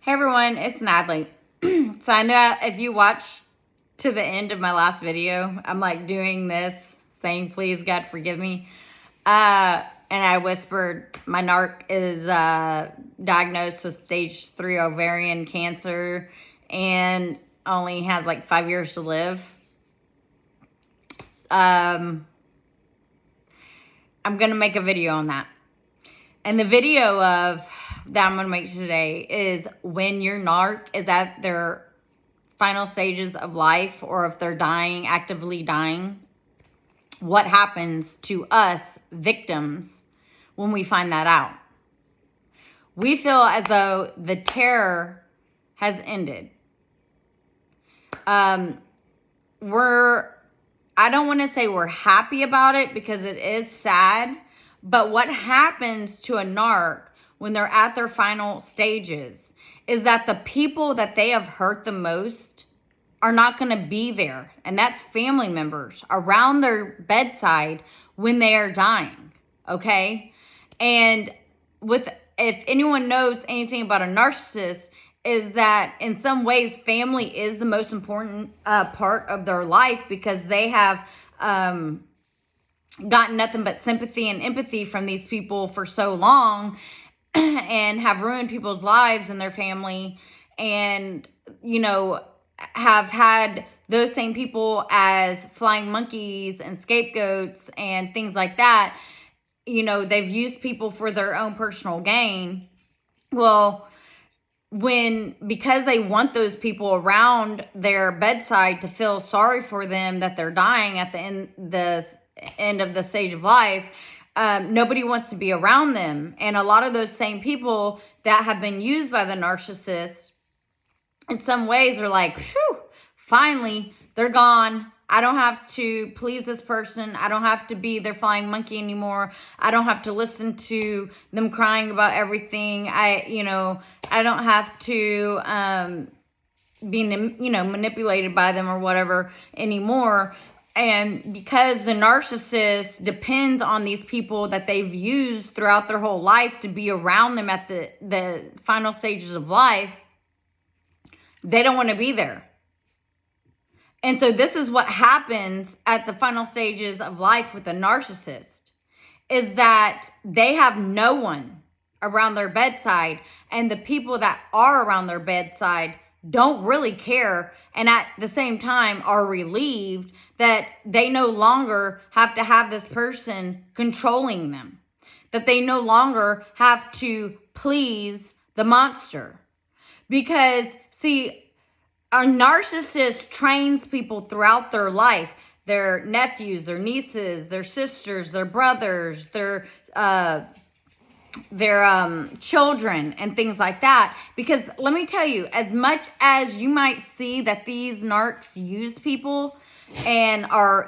Hey everyone, it's Natalie. So I know if you watched to the end of my last video, I'm like doing this, saying, please God forgive me. And I whispered, my narc is diagnosed with stage 3 ovarian cancer and only has like 5 years to live. I'm going to make a video on that. And the video that I'm going to make today is when your narc is at their final stages of life, or if they're dying, actively dying, what happens to us victims when we find that out. We feel as though the terror has ended. I don't want to say we're happy about it because it is sad, but what happens to a narc when they're at their final stages is that the people that they have hurt the most are not going to be there. And that's family members around their bedside when they are dying. Okay. And if anyone knows anything about a narcissist, is that in some ways family is the most important part of their life, because they have gotten nothing but sympathy and empathy from these people for so long and have ruined people's lives and their family, and have had those same people as flying monkeys and scapegoats and things like that. They've used people for their own personal gain. Well, because they want those people around their bedside to feel sorry for them that they're dying at the end of the stage of life, nobody wants to be around them. And a lot of those same people that have been used by the narcissist in some ways are like, phew, finally, they're gone. I don't have to please this person. I don't have to be their flying monkey anymore. I don't have to listen to them crying about everything. I don't have to be manipulated by them or whatever anymore. And because the narcissist depends on these people that they've used throughout their whole life to be around them at the final stages of life, they don't want to be there. And so this is what happens at the final stages of life with a narcissist, is that they have no one around their bedside, and the people that are around their bedside don't really care, and at the same time are relieved that they no longer have to have this person controlling them, that they no longer have to please the monster. Because, see, a narcissist trains people throughout their life, their nephews, their nieces, their sisters, their brothers, their children, and things like that. Because let me tell you, as much as you might see that these narcs use people and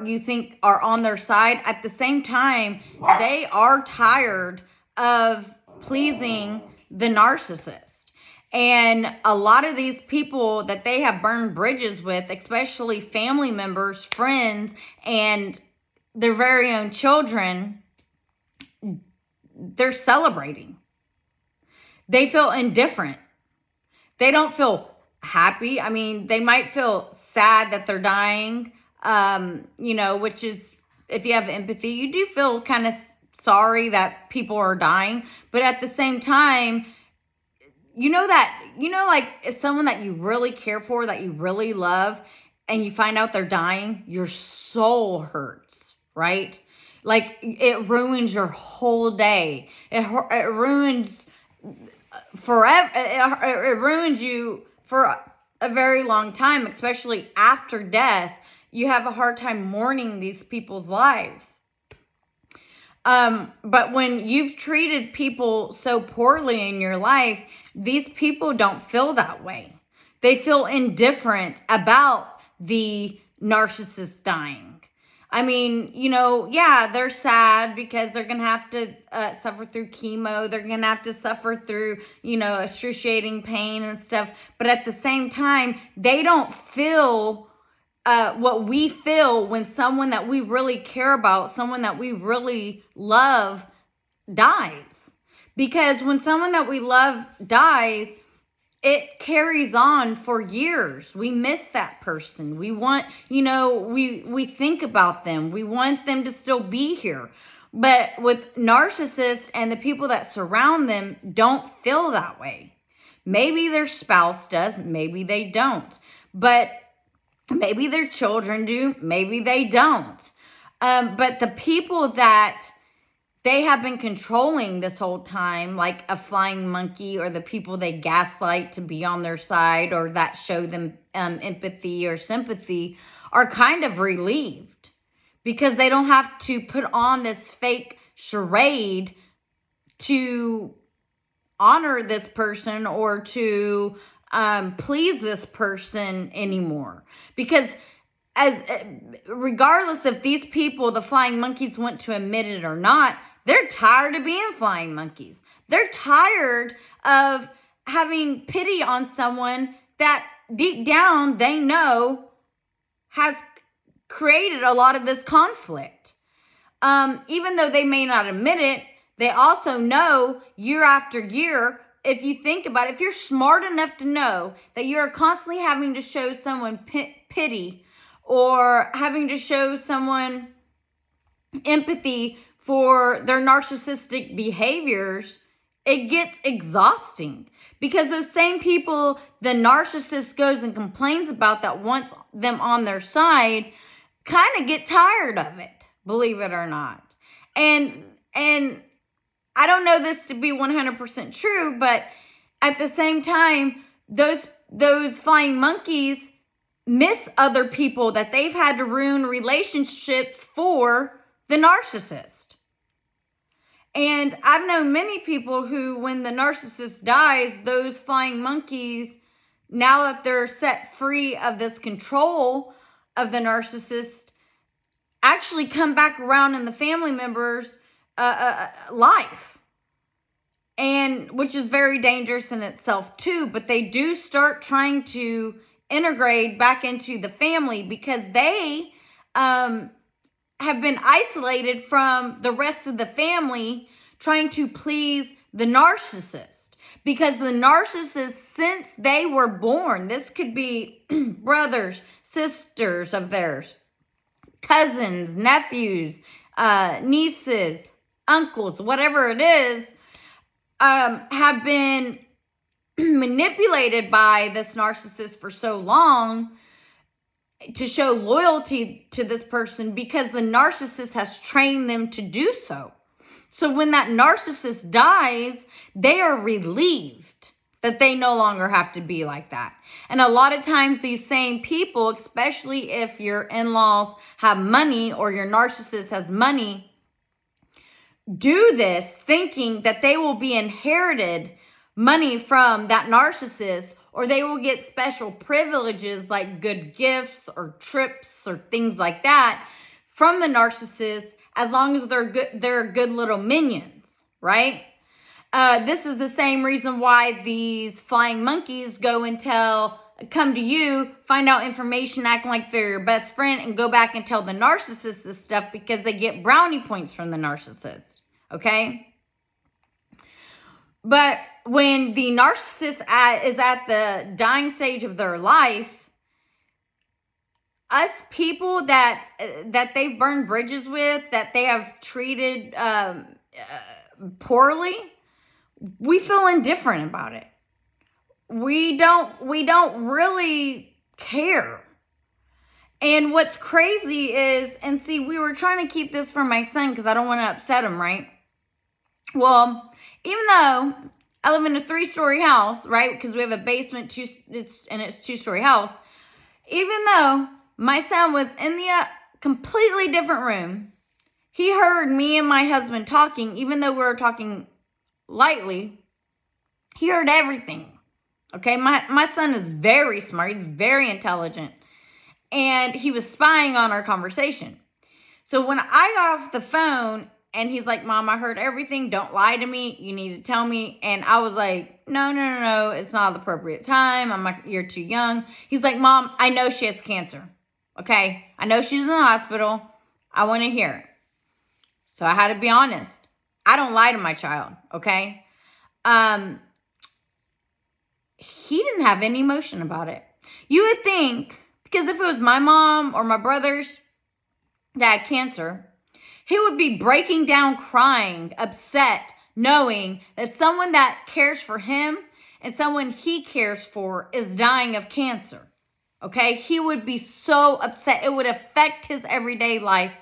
you think are on their side, at the same time, they are tired of pleasing the narcissist. And a lot of these people that they have burned bridges with, especially family members, friends, and their very own children, they're celebrating. They feel indifferent. They don't feel happy. I mean, they might feel sad that they're dying, which is, if you have empathy, you do feel kind of sorry that people are dying. But at the same time, like if someone that you really care for, that you really love, and you find out they're dying, your soul hurts, right? Like it ruins your whole day. It ruins forever. It ruins you for a very long time, especially after death. You have a hard time mourning these people's lives. But when you've treated people so poorly in your life, these people don't feel that way. They feel indifferent about the narcissist dying. I mean, they're sad because they're going to have to suffer through chemo. They're going to have to suffer through, excruciating pain and stuff. But at the same time, they don't feel what we feel when someone that we really care about, someone that we really love, dies. Because when someone that we love dies, it carries on for years. We miss that person. We want, we think about them. We want them to still be here. But with narcissists and the people that surround them don't feel that way. Maybe their spouse does, maybe they don't. But maybe their children do, maybe they don't. But the people that they have been controlling this whole time, like a flying monkey, or the people they gaslight to be on their side or that show them empathy or sympathy, are kind of relieved because they don't have to put on this fake charade to honor this person or to please this person anymore. Because regardless if these people, the flying monkeys, want to admit it or not, they're tired of being flying monkeys. They're tired of having pity on someone that deep down they know has created a lot of this conflict. Even though they may not admit it, they also know year after year, if you think about it, if you're smart enough to know that you're constantly having to show someone pity or having to show someone empathy for their narcissistic behaviors, it gets exhausting. Because those same people the narcissist goes and complains about that wants them on their side kind of get tired of it, believe it or not. And I don't know this to be 100% true, but at the same time, those flying monkeys miss other people that they've had to ruin relationships for the narcissist. And I've known many people who, when the narcissist dies, those flying monkeys, now that they're set free of this control of the narcissist, actually come back around in the family members' life. And which is very dangerous in itself too, but they do start trying to integrate back into the family because they have been isolated from the rest of the family, trying to please the narcissist. Because the narcissist, since they were born, this could be brothers, sisters of theirs, cousins, nephews, nieces, uncles, whatever it is, have been manipulated by this narcissist for so long to show loyalty to this person because the narcissist has trained them to do so. So when that narcissist dies, they are relieved that they no longer have to be like that. And a lot of times these same people, especially if your in-laws have money or your narcissist has money, do this thinking that they will be inherited money from that narcissist, or they will get special privileges like good gifts or trips or things like that from the narcissist, as long as they're good little minions, right? This is the same reason why these flying monkeys go and come to you, find out information, acting like they're your best friend, and go back and tell the narcissist this stuff because they get brownie points from the narcissist, okay? But when the narcissist is at the dying stage of their life, us people that they've burned bridges with, that they have treated poorly, we feel indifferent about it. We don't really care. And what's crazy is, and see, we were trying to keep this from my son because I don't want to upset him, right? Well, even though I live in a 3-story house, right? Because we have a basement, it's 2-story house. Even though my son was in the completely different room, he heard me and my husband talking, even though we were talking lightly. He heard everything. Okay, my son is very smart. He's very intelligent. And he was spying on our conversation. So when I got off the phone and he's like, Mom, I heard everything. Don't lie to me. You need to tell me. And I was like, no. It's not the appropriate time. You're too young. He's like, Mom, I know she has cancer. Okay, I know she's in the hospital. I want to hear it. So I had to be honest. I don't lie to my child, okay? he didn't have any emotion about it. You would think, because if it was my mom or my brothers that had cancer, he would be breaking down, crying, upset, knowing that someone that cares for him and someone he cares for is dying of cancer. Okay? He would be so upset. It would affect his everyday life,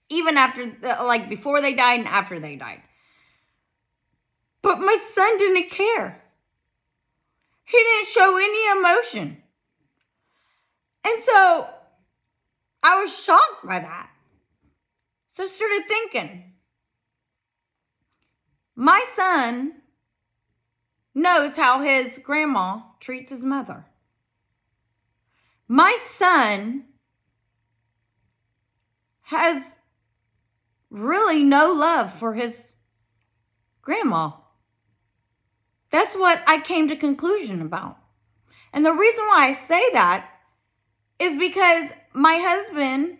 even after, like before they died and after they died. But my son didn't care. He didn't show any emotion. And so I was shocked by that. So I started thinking, my son knows how his grandma treats his mother. My son has really no love for his grandma. That's what I came to conclusion about. And the reason why I say that is because my husband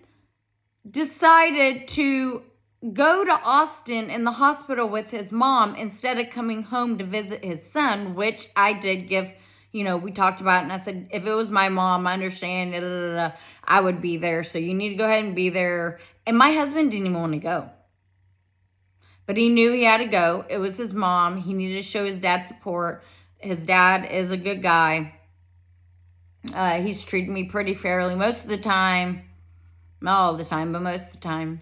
decided to go to Austin in the hospital with his mom instead of coming home to visit his son, which I did give, we talked about it, and I said, if it was my mom, I understand, I would be there. So you need to go ahead and be there. And my husband didn't even want to go. But he knew he had to go. It was his mom. He needed to show his dad support. His dad is a good guy. He's treated me pretty fairly most of the time. Not all the time, but most of the time.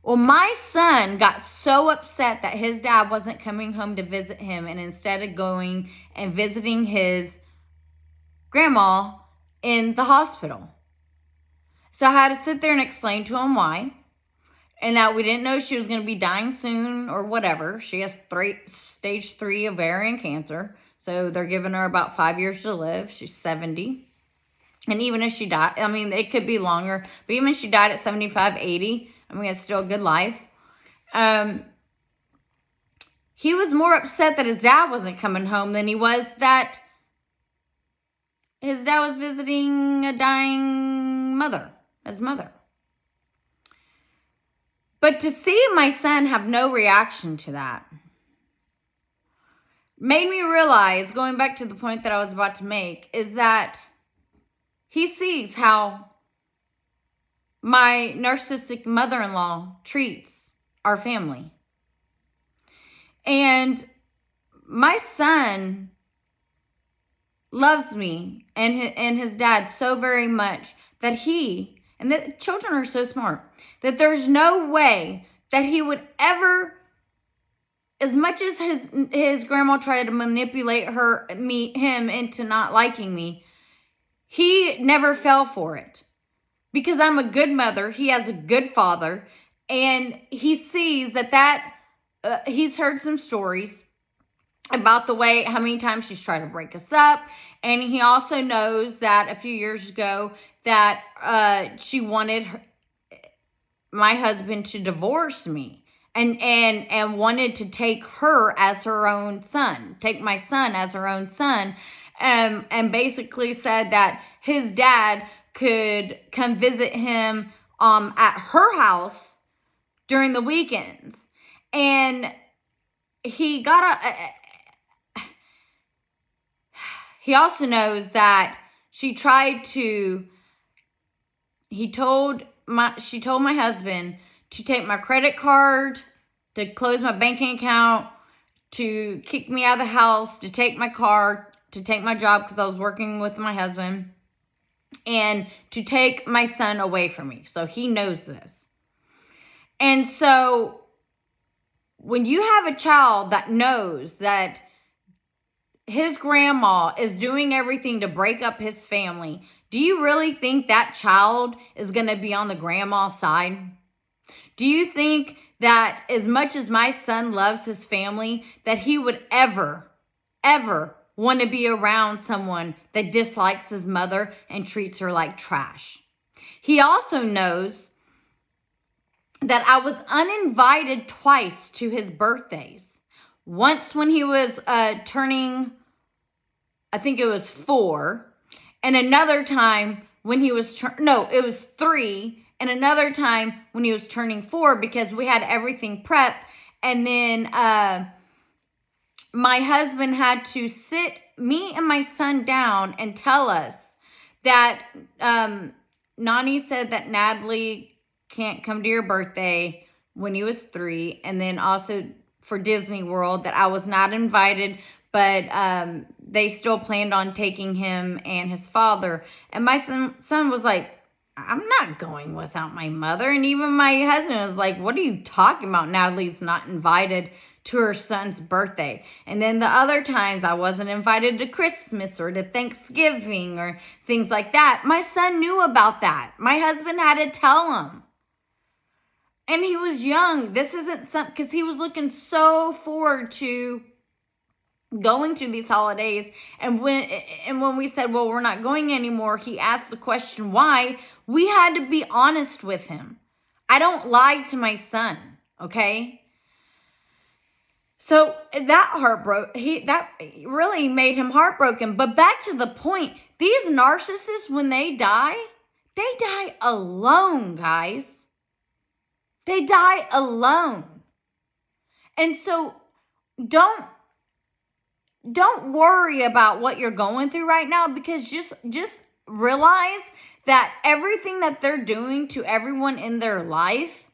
Well, my son got so upset that his dad wasn't coming home to visit him, and instead of going and visiting his grandma in the hospital. So I had to sit there and explain to him why. And that we didn't know she was going to be dying soon or whatever. She has stage 3 ovarian cancer. So they're giving her about 5 years to live. She's 70. And even if she died, it could be longer. But even if she died at 75, 80, it's still a good life. He was more upset that his dad wasn't coming home than he was that his dad was visiting a dying mother, his mother. But to see my son have no reaction to that made me realize, going back to the point that I was about to make, is that he sees how my narcissistic mother-in-law treats our family. And my son loves me and his dad so very much that and the children are so smart, that there's no way that he would ever, as much as his grandma tried to manipulate him into not liking me, he never fell for it. Because I'm a good mother, he has a good father, and he sees that he's heard some stories about how many times she's tried to break us up. And he also knows that a few years ago that she wanted my husband to divorce me and wanted to take her as her own son, take my son as her own son, and basically said that his dad could come visit him at her house during the weekends. And he also knows that she told my husband to take my credit card, to close my banking account, to kick me out of the house, to take my car, to take my job because I was working with my husband, and to take my son away from me. So he knows this. And so when you have a child that knows that his grandma is doing everything to break up his family, do you really think that child is going to be on the grandma's side? Do you think that as much as my son loves his family, that he would ever want to be around someone that dislikes his mother and treats her like trash? He also knows that I was uninvited twice to his birthdays. Once when he was turning, I think it was 4. And another time when he was, it was 3. And another time when he was turning 4, because we had everything prepped. And then my husband had to sit me and my son down and tell us that Nani said that Natalie can't come to your birthday when he was 3. And then also for Disney World that I was not invited, but they still planned on taking him and his father. And my son was like, I'm not going without my mother. And even my husband was like, what are you talking about? Natalie's not invited to her son's birthday. And then the other times I wasn't invited to Christmas or to Thanksgiving or things like that. My son knew about that. My husband had to tell him. And he was young. This isn't something, because he was looking so forward to going to these holidays. And when we said, well, we're not going anymore, he asked the question why. We had to be honest with him. I don't lie to my son, okay? So that really made him heartbroken. But back to the point, these narcissists, when they die alone, guys. They die alone. And so don't worry about what you're going through right now, because just realize that everything that they're doing to everyone in their life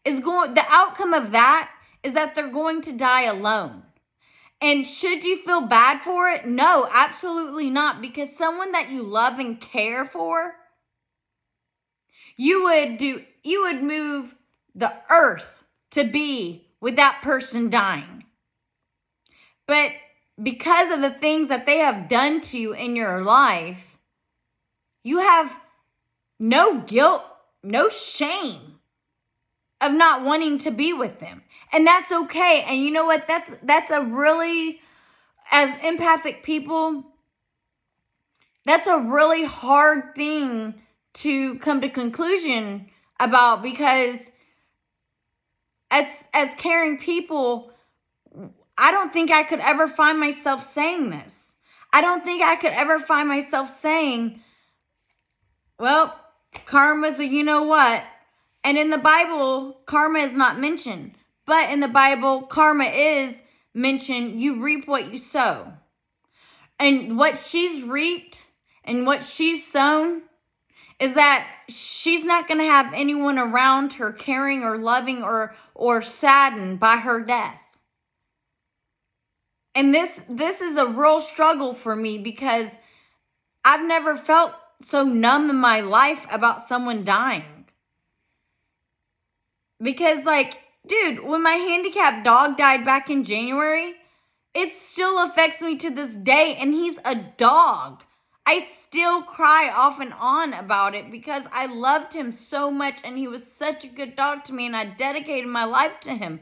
the outcome of that is that they're going to die alone. And should you feel bad for it? No, absolutely not. Because someone that you love and care for, you would move the earth to be with that person dying. But because of the things that they have done to you in your life, you have no guilt, no shame of not wanting to be with them. And that's okay. And you know what? That's a really, as empathic people, that's a really hard thing to come to conclusion about, because as caring people, I don't think I could ever find myself saying this. I don't think I could ever find myself saying, well, karma's a you know what. And in the Bible, karma is not mentioned. But in the Bible, karma is mentioned. You reap what you sow. And what she's reaped and what she's sown is that she's not going to have anyone around her caring or loving or saddened by her death. And this is a real struggle for me, because I've never felt so numb in my life about someone dying. Because, like, dude, when my handicapped dog died back in January, it still affects me to this day. And he's a dog. I still cry off and on about it because I loved him so much. And he was such a good dog to me. And I dedicated my life to him.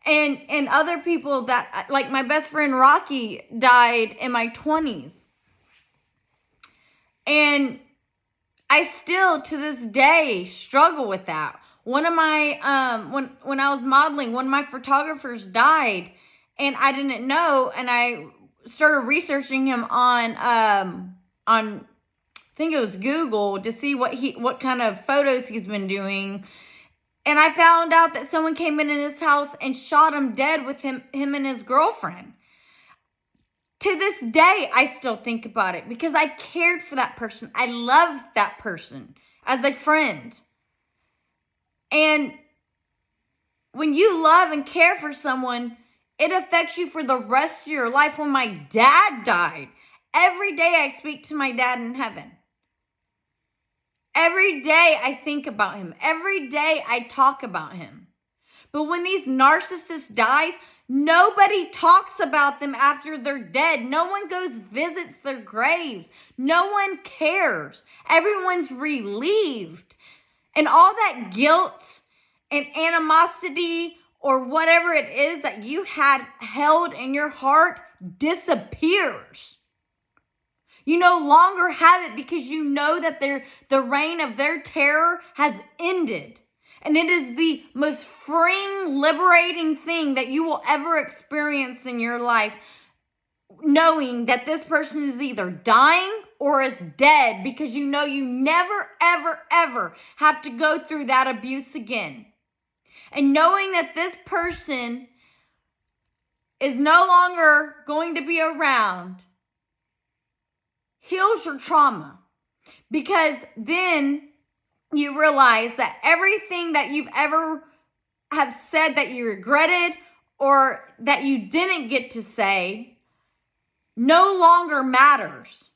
And other people that, like my best friend Rocky, died in my 20s. And I still, to this day, struggle with that. One of my, when I was modeling, one of my photographers died, and I didn't know, and I started researching him on I think it was Google, to see what kind of photos he's been doing. And I found out that someone came in his house and shot him dead with him and his girlfriend. To this day, I still think about it because I cared for that person. I loved that person as a friend. And when you love and care for someone, it affects you for the rest of your life. When my dad died, every day I speak to my dad in heaven. Every day I think about him. Every day I talk about him. But when these narcissists dies, nobody talks about them after they're dead. No one goes visits their graves. No one cares. Everyone's relieved. And all that guilt and animosity or whatever it is that you had held in your heart disappears. You no longer have it because you know that the reign of their terror has ended. And it is the most freeing, liberating thing that you will ever experience in your life, knowing that this person is either dying or is dead, because you know you never, ever, ever have to go through that abuse again. And knowing that this person is no longer going to be around heals your trauma. Because then you realize that everything that you've ever have said that you regretted or that you didn't get to say no longer matters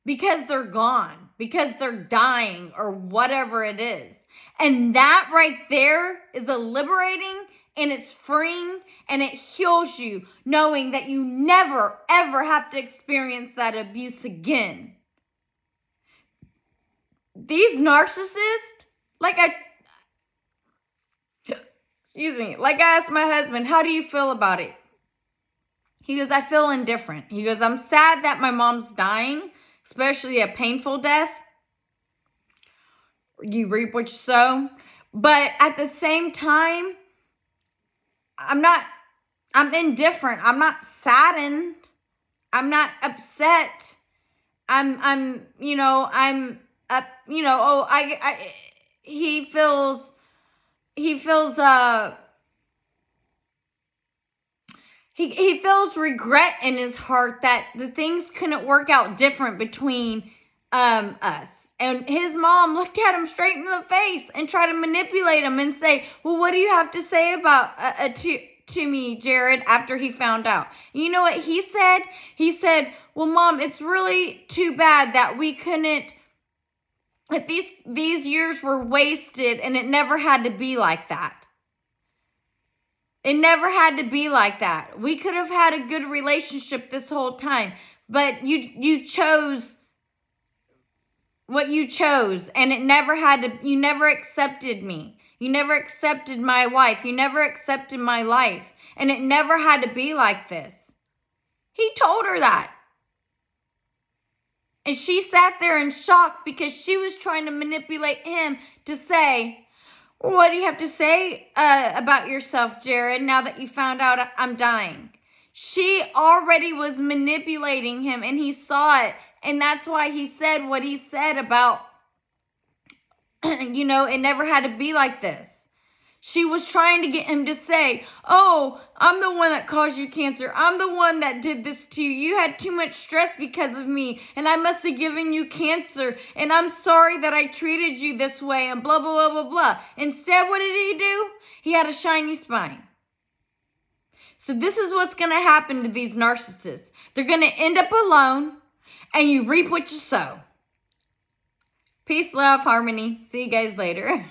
because they're gone, because they're dying or whatever it is. And that right there is a liberating and it's freeing and it heals you, knowing that you never ever have to experience that abuse again. These narcissists, like I asked my husband, how do you feel about it? He goes, I feel indifferent. He goes, I'm sad that my mom's dying, especially a painful death. You reap what you sow. But at the same time, I'm indifferent. I'm not saddened. I'm not upset. I'm up, he feels he feels regret in his heart that the things couldn't work out different between us. And his mom looked at him straight in the face and tried to manipulate him and say, well, what do you have to say about to me, Jared, after he found out? You know what he said? He said, well, Mom, it's really too bad that we couldn't, that these years were wasted and it never had to be like that. It never had to be like that. We could have had a good relationship this whole time, but you chose what you chose, and it never had to, you never accepted me. You never accepted my wife. You never accepted my life, and it never had to be like this. He told her that. And she sat there in shock because she was trying to manipulate him to say, what do you have to say about yourself, Jared, now that you found out I'm dying? She already was manipulating him, and he saw it. And that's why he said what he said about, it never had to be like this. She was trying to get him to say, oh, I'm the one that caused you cancer. I'm the one that did this to you. You had too much stress because of me, and I must have given you cancer, and I'm sorry that I treated you this way, and blah, blah, blah, blah, blah. Instead, what did he do? He had a shiny spine. So this is what's going to happen to these narcissists. They're going to end up alone, and you reap what you sow. Peace, love, harmony. See you guys later.